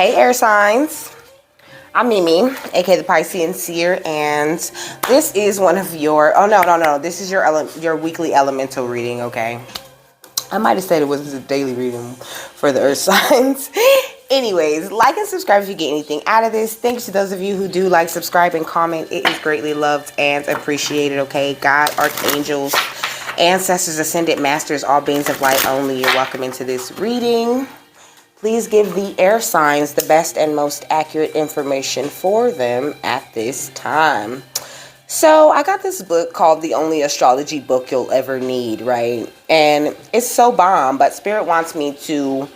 Hey, air signs. I'm Mimi, aka the Piscean Seer, and this is one of your. Oh no! This is your weekly elemental reading. Okay, I might have said it was a daily reading for the earth signs. Anyways, like and subscribe if you get anything out of this. Thanks to those of you who do like, subscribe, and comment. It is greatly loved and appreciated. Okay, God, archangels, ancestors, ascended masters, all beings of light only. You're welcome into this reading. Please give the air signs the best and most accurate information for them at this time. So I got this book called The Only Astrology Book You'll Ever Need, right? And it's so bomb, but Spirit wants me to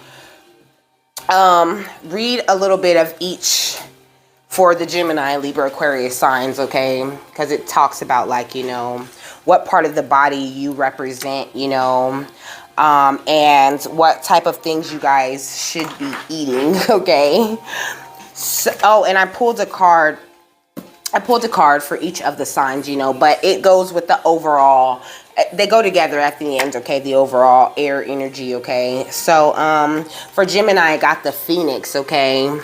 read a little bit of each for the Gemini, Libra, Aquarius signs, okay? Because it talks about, like, you know, what part of the body you represent, you know, and what type of things you guys should be eating, okay? So, oh, and I pulled a card for each of the signs, you know, but it goes with the overall. They go together at the end, okay? The overall air energy, okay? So, for Gemini, I got the Phoenix, okay?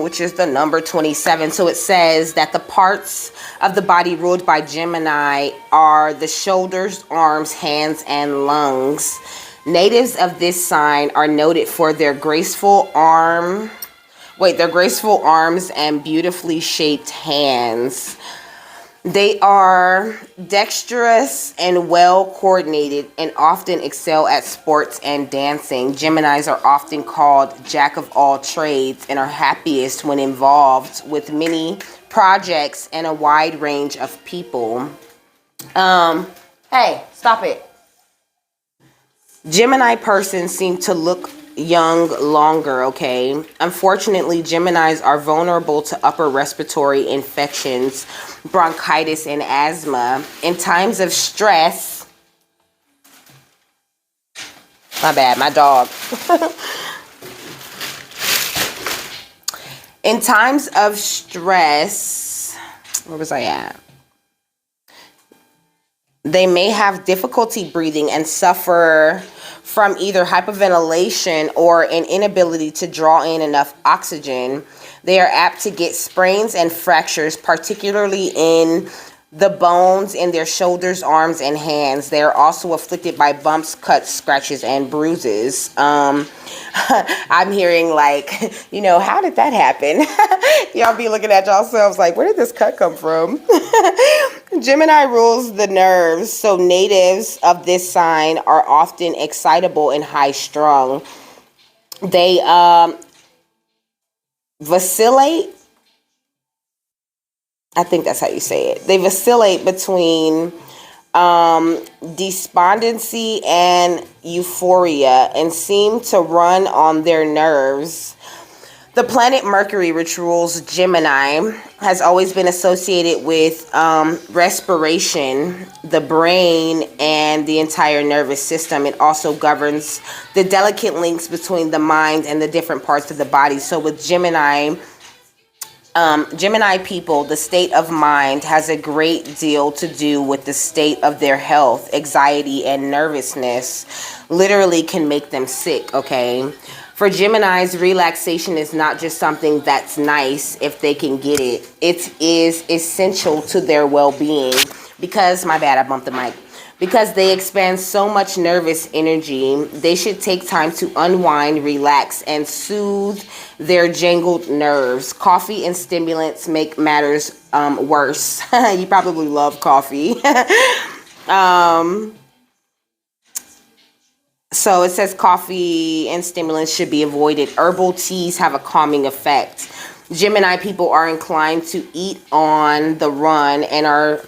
Which is the number 27. So it says that the parts of the body ruled by Gemini are the shoulders, arms, hands, and lungs. Natives of this sign are noted for their graceful arms and beautifully shaped hands. They are dexterous and well coordinated and often excel at sports and dancing. Geminis are often called jack of all trades and are happiest when involved with many projects and a wide range of people. Hey, stop it. Gemini persons seem to look young longer, okay? Unfortunately, Geminis are vulnerable to upper respiratory infections, bronchitis, and asthma. In times of stress, my bad, my dog. In times of stress, where was I at? They may have difficulty breathing and suffer from either hyperventilation or an inability to draw in enough oxygen. They are apt to get sprains and fractures, particularly in the bones in their shoulders, arms, and hands. They are also afflicted by bumps, cuts, scratches, and bruises. I'm hearing, like, you know, how did that happen? Y'all be looking at yourselves like, where did this cut come from? Gemini rules the nerves, so natives of this sign are often excitable and high-strung. They vacillate. I think that's how you say it. They vacillate between despondency and euphoria and seem to run on their nerves. The planet Mercury, which rules Gemini, has always been associated with respiration, the brain, and the entire nervous system. It also governs the delicate links between the mind and the different parts of the body. So with Gemini people, the state of mind has a great deal to do with the state of their health. Anxiety and nervousness literally can make them sick, okay? For Geminis, relaxation is not just something that's nice if they can get it. It is essential to their well-being because, my bad, I bumped the mic. Because they expend so much nervous energy, they should take time to unwind, relax, and soothe their jangled nerves. Coffee and stimulants make matters worse. You probably love coffee. So it says coffee and stimulants should be avoided. Herbal teas have a calming effect. Gemini people are inclined to eat on the run and are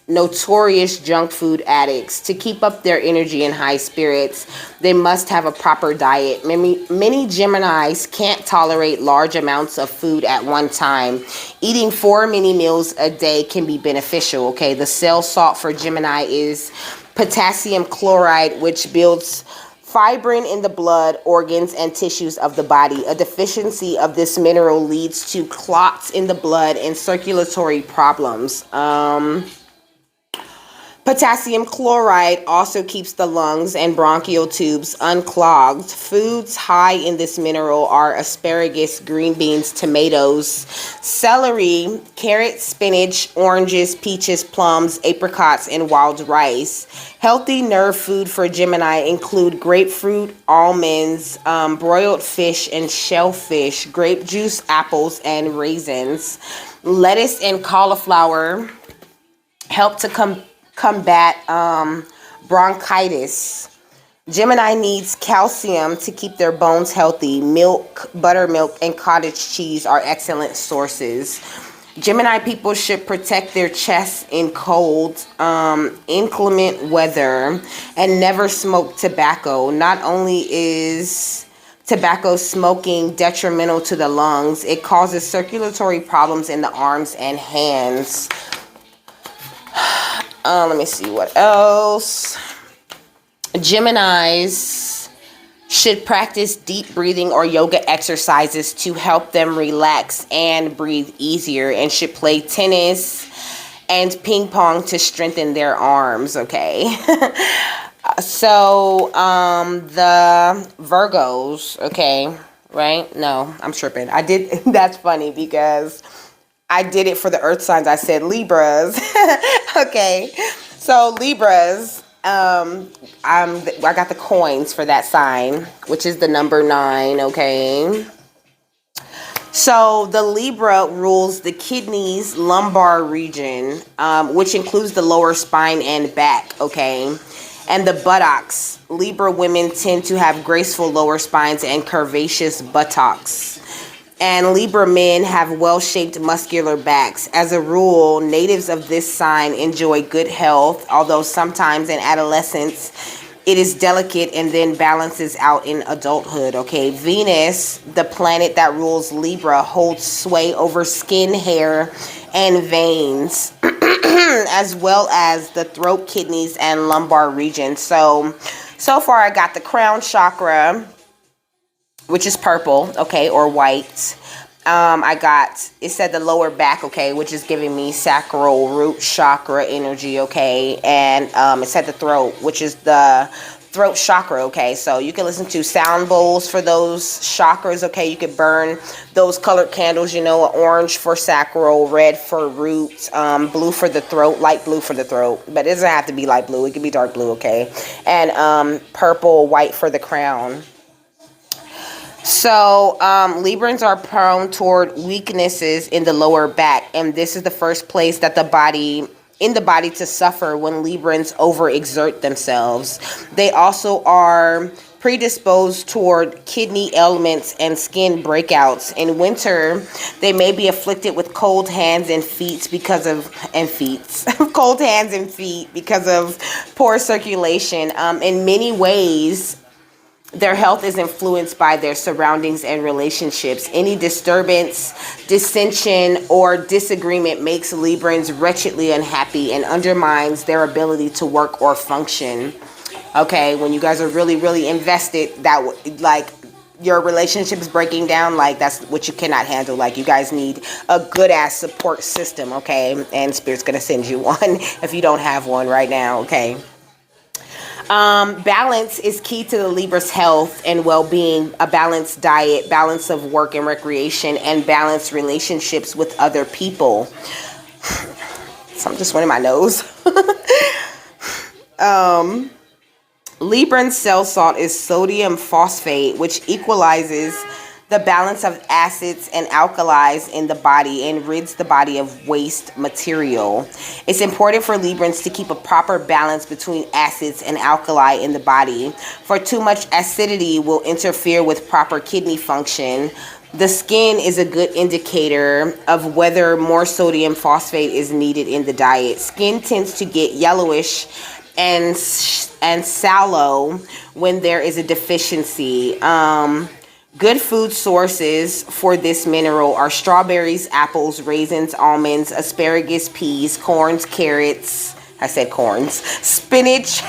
notorious junk food addicts. To keep up their energy and high spirits, they must have a proper diet. Many Geminis can't tolerate large amounts of food at one time. Eating 4 mini meals a day can be beneficial, okay? The cell salt for Gemini is potassium chloride, which builds fibrin in the blood, organs, and tissues of the body. A deficiency of this mineral leads to clots in the blood and circulatory problems. Potassium chloride also keeps the lungs and bronchial tubes unclogged. Foods high in this mineral are asparagus, green beans, tomatoes, celery, carrots, spinach, oranges, peaches, plums, apricots, and wild rice. Healthy nerve food for Gemini include grapefruit, almonds, broiled fish and shellfish, grape juice, apples, and raisins. Lettuce and cauliflower help to combat bronchitis. Gemini needs calcium to keep their bones healthy. Milk, buttermilk, and cottage cheese are excellent sources. Gemini people should protect their chests in cold, inclement weather and never smoke tobacco. Not only is tobacco smoking detrimental to the lungs, it causes circulatory problems in the arms and hands. Let me see what else. Geminis should practice deep breathing or yoga exercises to help them relax and breathe easier, and should play tennis and ping pong to strengthen their arms, okay? So, the Virgos, okay, right? No, I'm tripping. That's funny because I did it for the earth signs. I said Libras. Okay. So Libras, I got the coins for that sign, which is the number 9, okay? So the Libra rules the kidneys, lumbar region, which includes the lower spine and back, okay? And the buttocks. Libra women tend to have graceful lower spines and curvaceous buttocks. And Libra men have well-shaped muscular backs. As a rule, natives of this sign enjoy good health, although sometimes in adolescence it is delicate and then balances out in adulthood, okay? Venus, the planet that rules Libra, holds sway over skin, hair, and veins, as well as the throat, kidneys, and lumbar region. So far I got the crown chakra, which is purple, okay, or white. It said the lower back, okay, which is giving me sacral root chakra energy, okay, and it said the throat, which is the throat chakra, okay. So you can listen to sound bowls for those chakras, okay. You could burn those colored candles, you know, orange for sacral, red for root, blue for the throat, light blue for the throat, but it doesn't have to be light blue, it could be dark blue, okay, and purple, white for the crown. So Librans are prone toward weaknesses in the lower back, and this is the first place that the body to suffer when Librans overexert themselves. They also are predisposed toward kidney ailments and skin breakouts. In winter, they may be afflicted with cold hands and feet because of poor circulation. In many ways, their health is influenced by their surroundings and relationships. Any disturbance, dissension, or disagreement makes Librans wretchedly unhappy and undermines their ability to work or function. Okay, when you guys are really, really invested, your relationship is breaking down, that's what you cannot handle. You guys need a good-ass support system, okay? And Spirit's going to send you one if you don't have one right now, okay? Balance is key to the Libra's health and well-being. A balanced diet, balance of work and recreation, and balanced relationships with other people. So I'm just running my nose. Libran cell salt is sodium phosphate, which equalizes the balance of acids and alkalis in the body and rids the body of waste material. It's important for Librans to keep a proper balance between acids and alkali in the body, for too much acidity will interfere with proper kidney function. The skin is a good indicator of whether more sodium phosphate is needed in the diet. Skin tends to get yellowish and sallow when there is a deficiency. Good food sources for this mineral are strawberries, apples, raisins, almonds, asparagus, peas, corns, carrots. I said corns. Spinach,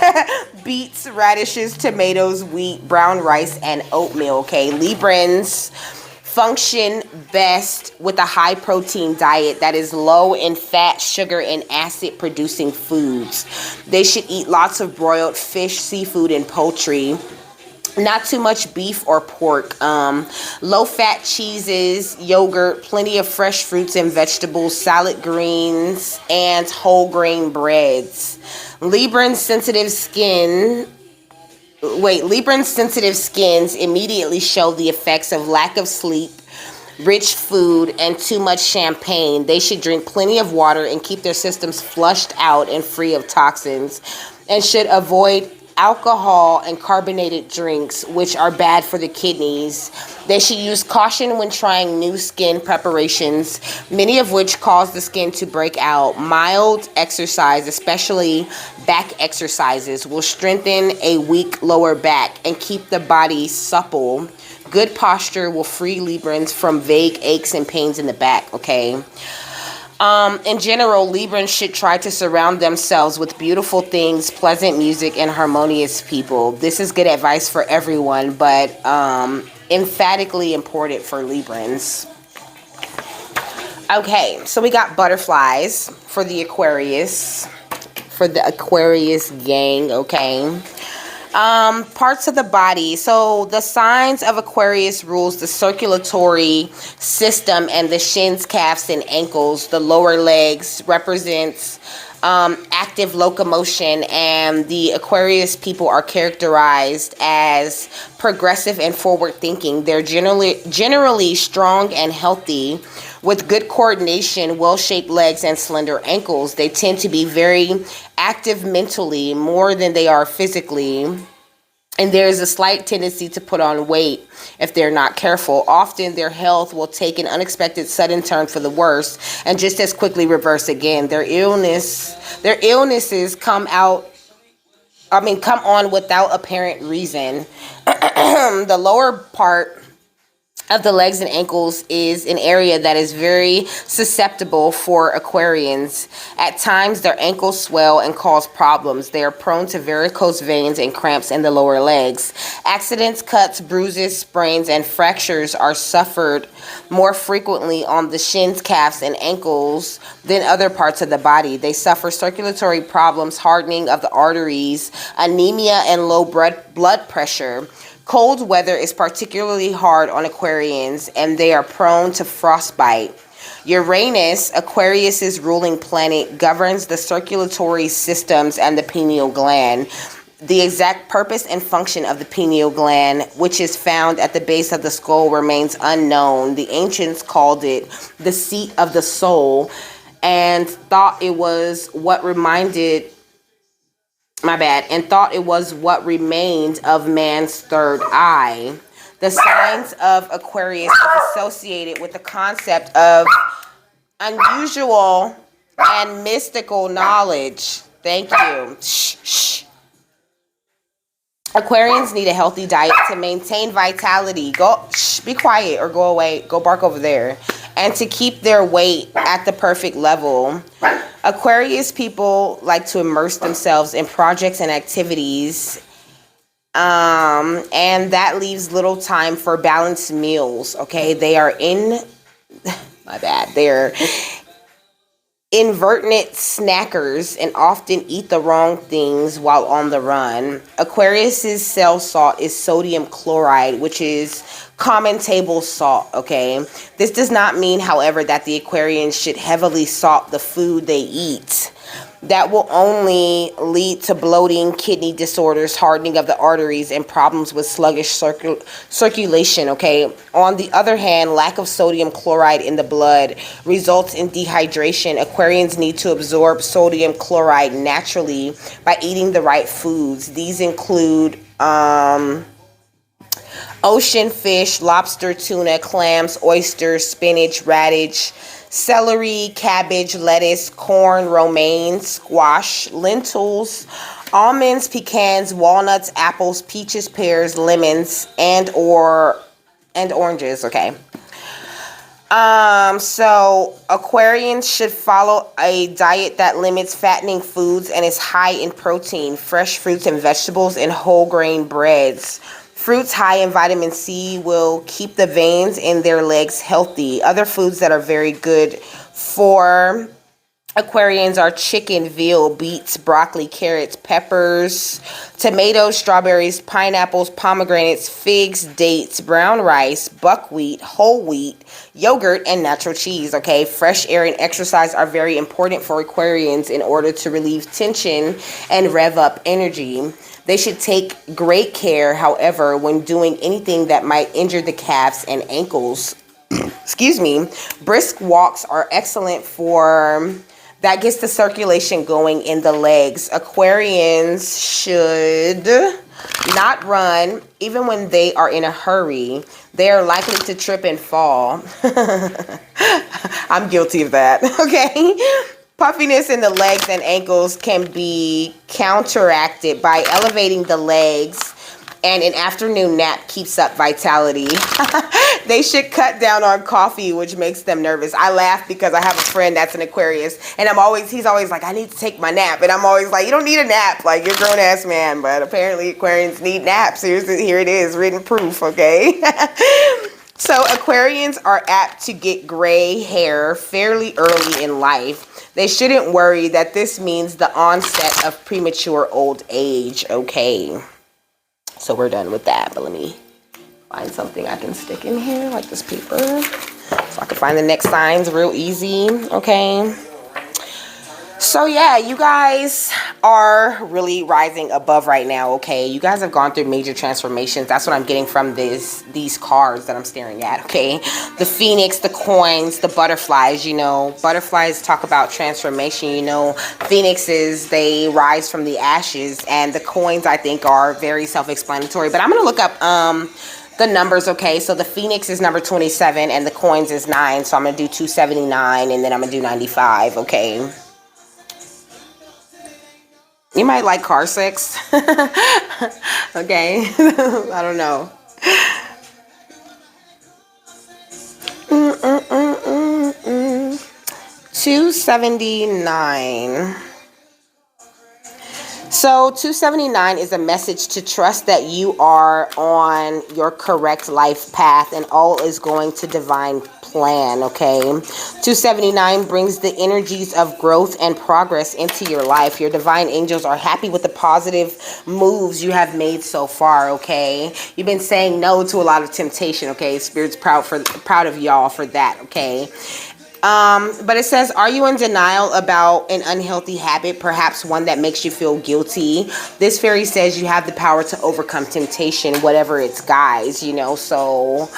beets, radishes, tomatoes, wheat, brown rice, and oatmeal. Okay, Librans function best with a high protein diet that is low in fat, sugar, and acid producing foods. They should eat lots of broiled fish, seafood, and poultry. Not too much beef or pork. Low fat cheeses, yogurt, plenty of fresh fruits and vegetables, salad greens, and whole grain breads. Librans sensitive skins immediately show the effects of lack of sleep, rich food, and too much champagne. They should drink plenty of water and keep their systems flushed out and free of toxins, and should avoid alcohol and carbonated drinks, which are bad for the kidneys. They should use caution when trying new skin preparations, many of which cause the skin to break out. Mild exercise, especially back exercises, will strengthen a weak lower back and keep the body supple. Good posture will free Librans from vague aches and pains in the back, okay? In general, Librans should try to surround themselves with beautiful things, pleasant music, and harmonious people. This is good advice for everyone, but emphatically important for Librans. Okay, so we got butterflies for the Aquarius gang, okay? Parts of the body. So the signs of Aquarius rules the circulatory system and the shins, calves, and ankles. The lower legs represents active locomotion, and the Aquarius people are characterized as progressive and forward thinking. They're generally strong and healthy with good coordination, well-shaped legs, and slender ankles. They tend to be very active mentally more than they are physically. And there is a slight tendency to put on weight if they're not careful. Often their health will take an unexpected sudden turn for the worse and just as quickly reverse again. Their illnesses come on without apparent reason. The lower part of the legs and ankles is an area that is very susceptible for Aquarians. At times, their ankles swell and cause problems. They are prone to varicose veins and cramps in the lower legs. Accidents, cuts, bruises, sprains, and fractures are suffered more frequently on the shins, calves, and ankles than other parts of the body. They suffer circulatory problems, hardening of the arteries, anemia, and low blood pressure. Cold weather is particularly hard on Aquarians, and they are prone to frostbite. Uranus, Aquarius's ruling planet, governs the circulatory systems and the pineal gland. The exact purpose and function of the pineal gland, which is found at the base of the skull, remains unknown. The ancients called it the seat of the soul and thought it was what remained of man's third eye. The signs of Aquarius is associated with the concept of unusual and mystical knowledge. Thank you. Shh. Aquarians need a healthy diet to maintain vitality. Be quiet or go away. Go bark over there. And to keep their weight at the perfect level. Aquarius people like to immerse themselves in projects and activities, and that leaves little time for balanced meals. Okay, they're invertent snackers and often eat the wrong things while on the run. Aquarius's cell salt is sodium chloride, which is common table salt, okay? This does not mean, however, that the Aquarians should heavily salt the food they eat. That will only lead to bloating, kidney disorders, hardening of the arteries, and problems with sluggish circulation, okay? On the other hand, lack of sodium chloride in the blood results in dehydration. Aquarians need to absorb sodium chloride naturally by eating the right foods. These include ocean fish, lobster, tuna, clams, oysters, spinach, radish, celery, cabbage, lettuce, corn, romaine, squash, lentils, almonds, pecans, walnuts, apples, peaches, pears, lemons, and oranges, okay? So Aquarians should follow a diet that limits fattening foods and is high in protein, fresh fruits and vegetables, and whole grain breads. Fruits high in vitamin C will keep the veins in their legs healthy. Other foods that are very good for Aquarians are chicken, veal, beets, broccoli, carrots, peppers, tomatoes, strawberries, pineapples, pomegranates, figs, dates, brown rice, buckwheat, whole wheat, yogurt, and natural cheese. Okay, fresh air and exercise are very important for Aquarians in order to relieve tension and rev up energy. They should take great care, however, when doing anything that might injure the calves and ankles. Excuse me. Brisk walks are excellent for that gets the circulation going in the legs. Aquarians should not run even when they are in a hurry. They are likely to trip and fall. I'm guilty of that. Okay. Puffiness in the legs and ankles can be counteracted by elevating the legs, and an afternoon nap keeps up vitality. They should cut down on coffee, which makes them nervous. I laugh because I have a friend that's an Aquarius, and he's always like, I need to take my nap. And I'm always like, you don't need a nap. Like, you're a grown ass man. But apparently Aquarians need naps. Here it is, written proof, okay? So Aquarians are apt to get gray hair fairly early in life. They shouldn't worry that this means the onset of premature old age, okay? So we're done with that, but let me find something I can stick in here, like this paper, so I can find the next signs real easy, okay? So yeah, you guys are really rising above right now, okay? You guys have gone through major transformations. That's what I'm getting from these cards that I'm staring at, okay? The Phoenix, the coins, the butterflies, you know. Butterflies talk about transformation, you know. Phoenixes, they rise from the ashes, and the coins, I think, are very self-explanatory. But I'm going to look up the numbers, okay? So the Phoenix is number 27, and the coins is 9, so I'm going to do 279, and then I'm going to do 95, okay? You might like car sex. Okay. I don't know. 279. So 279 is a message to trust that you are on your correct life path and all is going to divine plan, okay? 279 brings the energies of growth and progress into your life. Your divine angels are happy with the positive moves you have made so far, okay? You've been saying no to a lot of temptation, okay? Spirit's proud of y'all for that, okay? But it says, are you in denial about an unhealthy habit, perhaps one that makes you feel guilty? This fairy says you have the power to overcome temptation, whatever it's guys, you know, so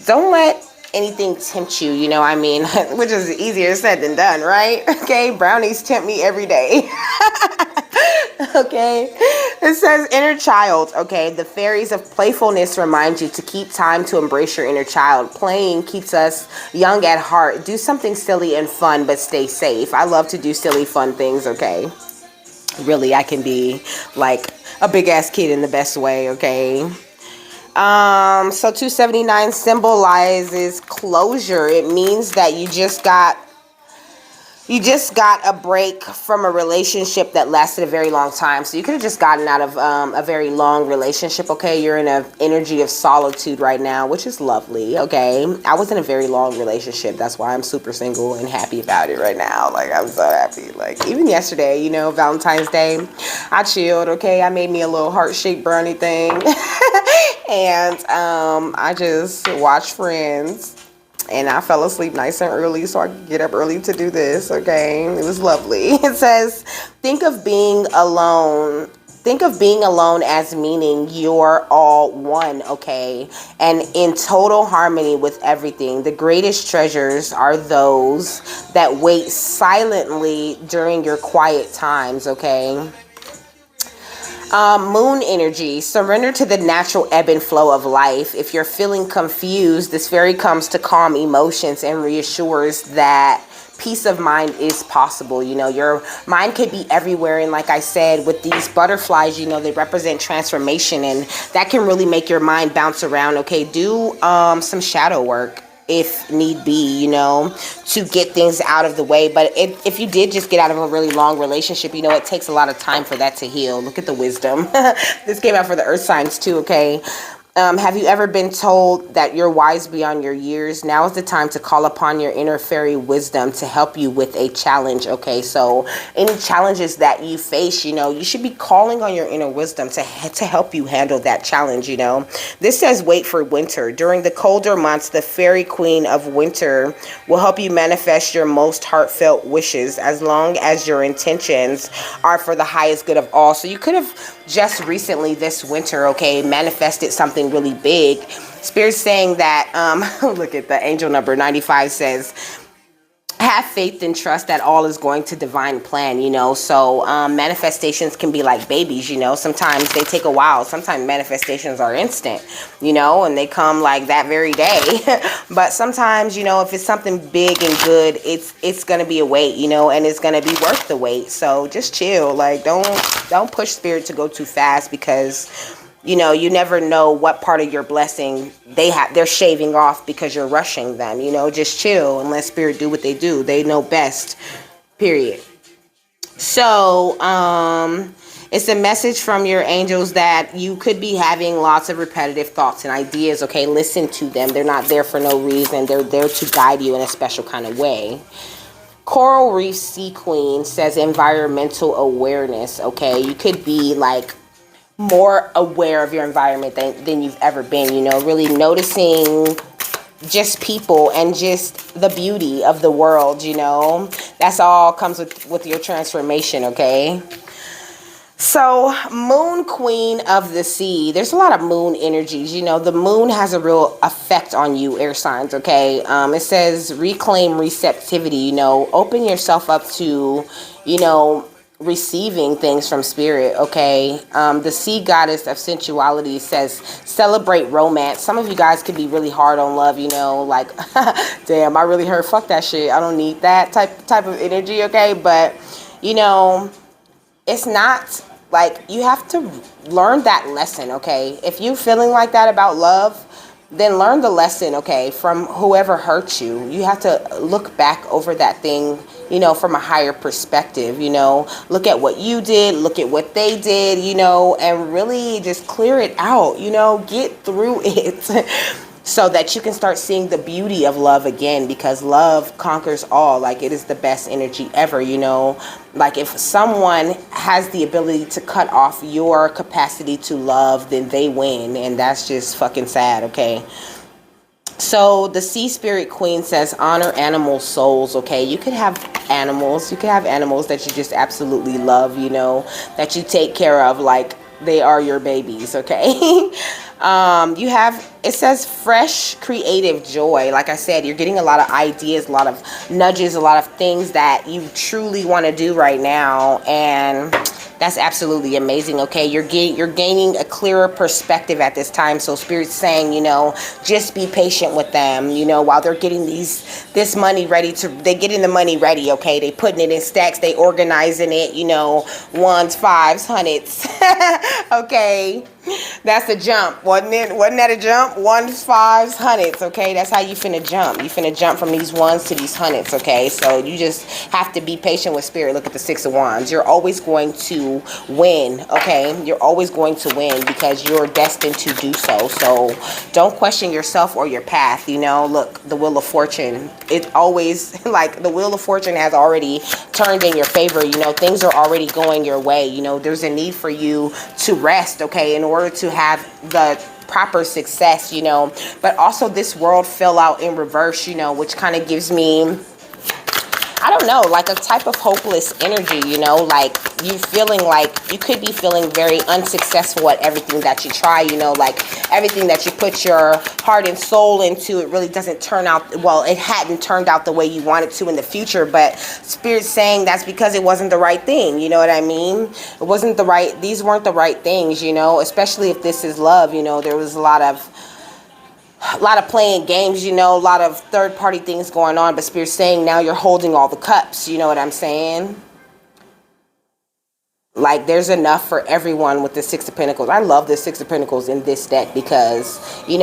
don't let anything tempt you, you know, I mean, which is easier said than done, right? Okay, brownies tempt me every day. Okay, it says inner child. Okay, the fairies of playfulness remind you to keep time to embrace your inner child. Playing keeps us young at heart. Do something silly and fun, but stay safe. I love to do silly, fun things, okay? Really, I can be like a big ass kid in the best way, okay? So 279 symbolizes closure. It means that you just got a break from a relationship that lasted a very long time. So you could have just gotten out of a very long relationship, okay? You're in an energy of solitude right now, which is lovely, okay? I was in a very long relationship. That's why I'm super single and happy about it right now. Like, I'm so happy. Like, even yesterday, you know, Valentine's Day, I chilled, okay? I made me a little heart-shaped brownie thing. And I just watched Friends. And I fell asleep nice and early so I could get up early to do this, okay? It was lovely. It says, think of being alone as meaning you're all one, okay? And in total harmony with everything. The greatest treasures are those that wait silently during your quiet times, okay? Moon energy, surrender to the natural ebb and flow of life. If you're feeling confused, this fairy comes to calm emotions and reassures that peace of mind is possible. You know, your mind could be everywhere. And like I said, with these butterflies, you know, they represent transformation and that can really make your mind bounce around. Okay, do some shadow work if need be, you know, to get things out of the way. But if you did just get out of a really long relationship, you know, it takes a lot of time for that to heal. Look at the wisdom. This came out for the earth signs too, okay? Have you ever been told that you're wise beyond your years? Now is the time to call upon your inner fairy wisdom to help you with a challenge. Okay, so any challenges that you face, you should be calling on your inner wisdom to help you handle that challenge. This says wait for winter. During the colder months, the fairy queen of winter will help you manifest your most heartfelt wishes as long as your intentions are for the highest good of all. So you could have just recently this winter, okay, manifested something really big. Spirit's saying that, look at the angel number 95 says, have faith and trust that all is going to divine plan, so manifestations can be like babies, sometimes they take a while. Sometimes manifestations are instant, and they come like that very day. But sometimes, if it's something big and good, it's gonna be a wait, and it's gonna be worth the wait. So just chill. Like, don't push spirit to go too fast, because you never know what part of your blessing they're shaving off because you're rushing them. Just chill and let spirit do what they do. They know best, period. So it's a message from your angels that you could be having lots of repetitive thoughts and ideas. Okay, listen to them. They're not there for no reason. They're there to guide you in a special kind of way. Coral Reef Sea Queen says environmental awareness. Okay, you could be like more aware of your environment than you've ever been, really noticing just people and just the beauty of the world. That's all comes with your transformation. Okay, so moon queen of the sea, there's a lot of moon energies. The moon has a real effect on you, air signs. Okay, it says reclaim receptivity. Open yourself up to receiving things from spirit. Okay, the sea goddess of sensuality says celebrate romance. Some of you guys could be really hard on love, like damn, I really heard fuck that shit, I don't need that type of energy. Okay, but it's not like you have to learn that lesson. Okay, if you're feeling like that about love, then learn the lesson, okay, from whoever hurt you. You have to look back over that thing, from a higher perspective. Look at what you did, look at what they did, and really just clear it out, get through it so that you can start seeing the beauty of love again, because love conquers all. Like, it is the best energy ever. Like, if someone has the ability to cut off your capacity to love, then they win, and that's just fucking sad. Okay, so the sea spirit queen says honor animal souls. Okay, you could have animals that you just absolutely love, that you take care of like they are your babies. Okay. It says fresh creative joy. Like I said, you're getting a lot of ideas, a lot of nudges, a lot of things that you truly want to do right now, and that's absolutely amazing. Okay, you're gaining a clearer perspective at this time. So spirit's saying, just be patient with them, while they're getting this money ready they getting the money ready. Okay, they putting it in stacks, they organizing it, ones, fives, hundreds. Okay, that's a jump, wasn't it? Wasn't that a jump? Ones, fives, hundreds. Okay, that's how you finna jump. You finna jump from these ones to these hundreds. Okay, so you just have to be patient with spirit. Look at the Six of Wands. You're always going to win. Okay, you're always going to win because you're destined to do so. So don't question yourself or your path. Look, the Wheel of Fortune, it always, like, the Wheel of Fortune has already turned in your favor. Things are already going your way. There's a need for you to rest, okay, in order to have the proper success. But also this world fell out in reverse, which kind of gives me, I don't know, like a type of hopeless energy, like you feeling like you could be feeling very unsuccessful at everything that you try, like everything that you put your heart and soul into, it really doesn't turn out, well, it hadn't turned out the way you wanted to in the future, but Spirit's saying that's because it wasn't the right thing, you know what I mean? These weren't the right things, especially if this is love. There was a lot of playing games, a lot of third-party things going on, but Spirit's saying now you're holding all the cups, you know what I'm saying? Like, there's enough for everyone with the Six of Pentacles. I love the Six of Pentacles in this deck because, in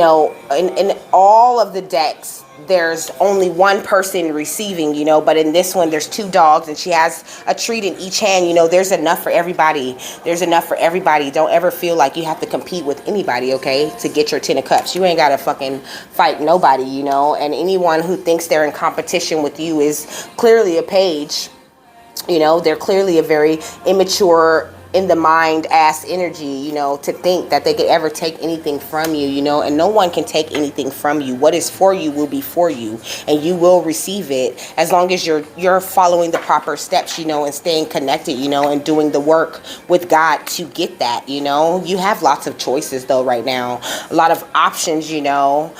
all of the decks there's only one person receiving, you know, but in this one there's two dogs and she has a treat in each hand, you know. There's enough for everybody. There's enough for everybody. Don't ever feel like you have to compete with anybody, okay, to get your 10 of cups. You ain't gotta fucking fight nobody, you know. And anyone who thinks they're in competition with you is clearly a page, you know. They're clearly a very immature, in the mind ass energy, you know, to think that they could ever take anything from you, you know. And no one can take anything from you. What is for you will be for you, and you will receive it as long as you're following the proper steps, you know, and staying connected, you know, and doing the work with God to get that, you know. You have lots of choices though right now, a lot of options, you know.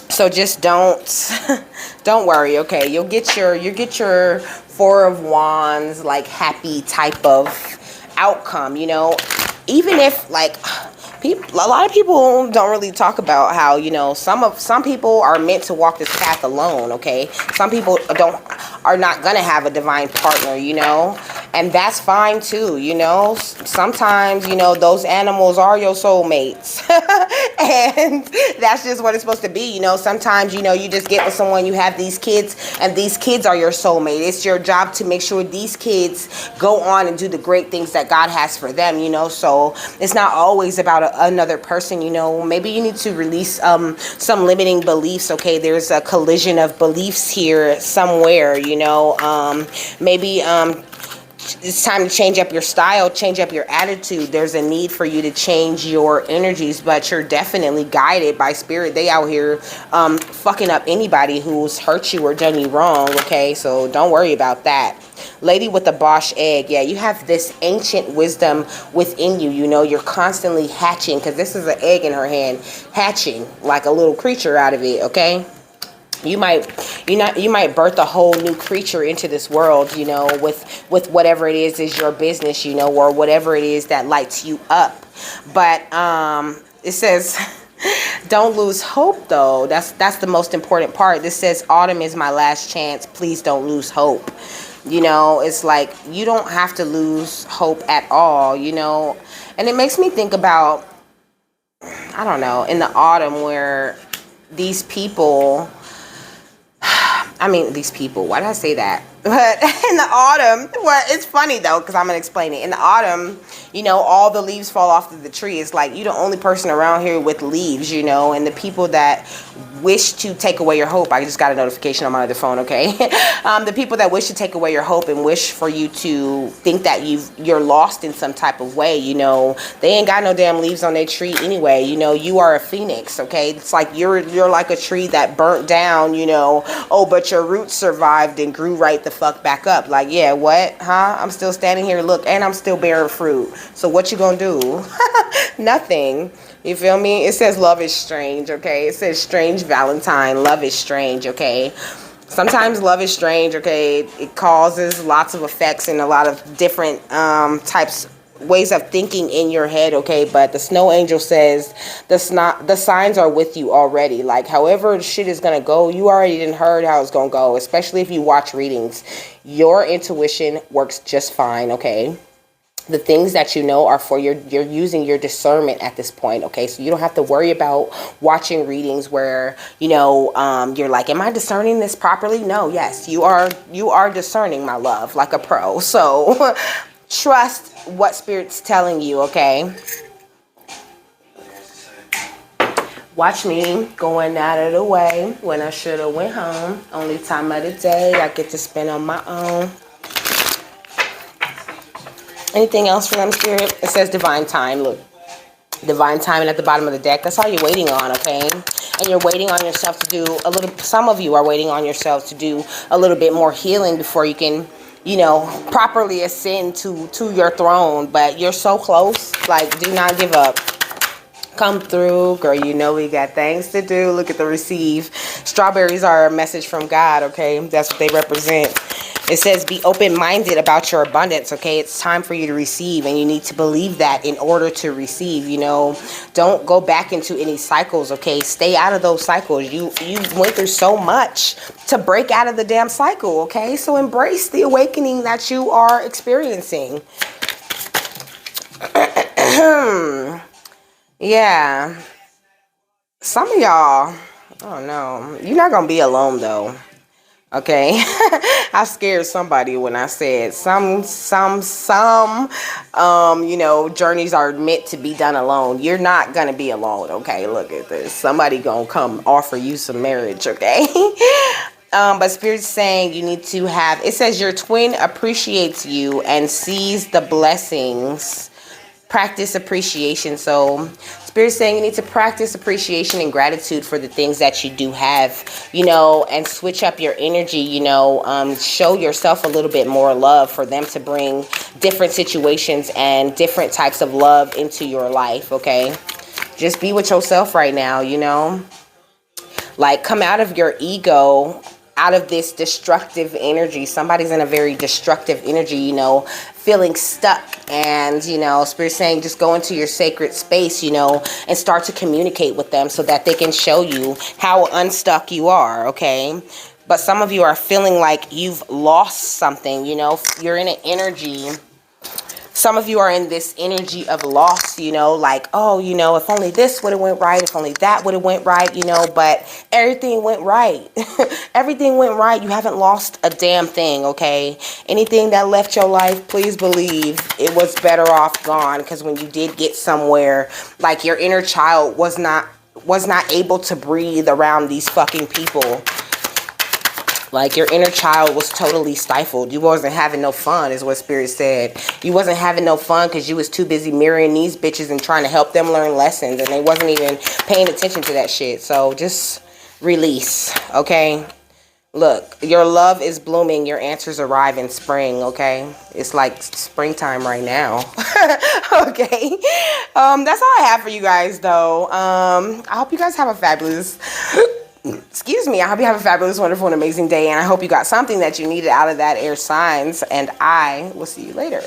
So just don't worry, okay? You'll get your Four of Wands, like happy type of outcome, you know. Even if like a lot of people don't really talk about how, you know, some people are meant to walk this path alone, okay? Some people are not gonna have a divine partner, you know, and that's fine too, you know. Sometimes, you know, those animals are your soulmates, and that's just what it's supposed to be, you know. Sometimes, you know, you just get with someone, you have these kids, and these kids are your soulmate. It's your job to make sure these kids go on and do the great things that God has for them, you know. So it's not always about another person, you know. Maybe you need to release some limiting beliefs, okay? There's a collision of beliefs here somewhere, you know. Maybe it's time to change up your style, change up your attitude. There's a need for you to change your energies, but you're definitely guided by spirit. They out here fucking up anybody who's hurt you or done you wrong, okay? So don't worry about that. Lady with the Bosch egg, yeah, you have this ancient wisdom within you, you know. You're constantly hatching, because this is an egg in her hand, hatching like a little creature out of it, okay? You might birth a whole new creature into this world, you know, with whatever it is your business, you know, or whatever it is that lights you up. But it says don't lose hope though. That's the most important part. This says autumn is my last chance. Please don't lose hope. You know, it's like you don't have to lose hope at all, you know. And it makes me think about, I don't know, in the autumn where these people, why did I say that? But in the autumn, well, it's funny though, because I'm going to explain it. In the autumn, you know, all the leaves fall off of the tree. It's like you're the only person around here with leaves, you know, and the people that wish to take away your hope. I just got a notification on my other phone, okay? The people that wish to take away your hope and wish for you to think that you're lost in some type of way, you know, they ain't got no damn leaves on their tree anyway. You know, you are a phoenix, okay? It's like you're like a tree that burnt down, you know. Oh, but your roots survived and grew right the fuck back up. Like, yeah, what? Huh? I'm still standing here, look, and I'm still bearing fruit. So what you gonna do? Nothing. You feel me? It says love is strange, okay? It says strange Valentine. Love is strange, okay? Sometimes love is strange, okay? It causes lots of effects and a lot of different ways of thinking in your head, okay? But the snow angel says the signs are with you already. Like, however shit is gonna go, you already done heard how it's gonna go, especially if you watch readings. Your intuition works just fine, okay? The things that you know are for you're using your discernment at this point, okay? So you don't have to worry about watching readings where, you know, you're like, am I discerning this properly? No, yes, you are discerning, my love, like a pro. So trust what Spirit's telling you, okay? Watch me going out of the way when I should have went home. Only time of the day I get to spend on my own. Anything else for them, Spirit? It says divine time. Look, divine timing at the bottom of the deck. That's all you're waiting on, okay? And you're waiting on yourself to do a little, some of you are waiting on yourselves to do a little bit more healing before you can, you know, properly ascend to your throne. But you're so close. Like, do not give up. Come through, girl. You know we got things to do. Look at the receive. Strawberries are a message from God, okay? That's what they represent. It says be open-minded about your abundance, okay? It's time for you to receive, and you need to believe that in order to receive, you know. Don't go back into any cycles, okay? Stay out of those cycles. You went through so much to break out of the damn cycle, okay? So embrace the awakening that you are experiencing. Yeah. Some of y'all, Oh no, you're not gonna be alone though. Okay, I scared somebody when I said you know, journeys are meant to be done alone. You're not gonna be alone. Okay, look at this. Somebody gonna come offer you some marriage. Okay. But Spirit's saying you need to have, it says your twin appreciates you and sees the blessings. Practice appreciation. So Spirit's saying you need to practice appreciation and gratitude for the things that you do have, you know, and switch up your energy, you know, show yourself a little bit more love for them to bring different situations and different types of love into your life. Okay, just be with yourself right now, you know, like come out of your ego, out of this destructive energy. Somebody's in a very destructive energy, you know, feeling stuck. And, you know, Spirit saying just go into your sacred space, you know, and start to communicate with them so that they can show you how unstuck you are, okay? But some of you are feeling like you've lost something, you know, you're in an energy. Some of you are in this energy of loss, you know, like, oh, you know, if only this would have went right, if only that would have went right, you know, but everything went right. Everything went right. You haven't lost a damn thing, okay? Anything that left your life, please believe it was better off gone, because when you did get somewhere, like your inner child was not able to breathe around these fucking people. Like your inner child was totally stifled. You wasn't having no fun is what Spirit said. You wasn't having no fun because you was too busy mirroring these bitches and trying to help them learn lessons. And they wasn't even paying attention to that shit. So just release, okay? Look, your love is blooming. Your answers arrive in spring, okay? It's like springtime right now. Okay? That's all I have for you guys, though. I hope you guys have a fabulous... Excuse me. I hope you have a fabulous, wonderful, and amazing day. And I hope you got something that you needed out of that, air signs. And I will see you later.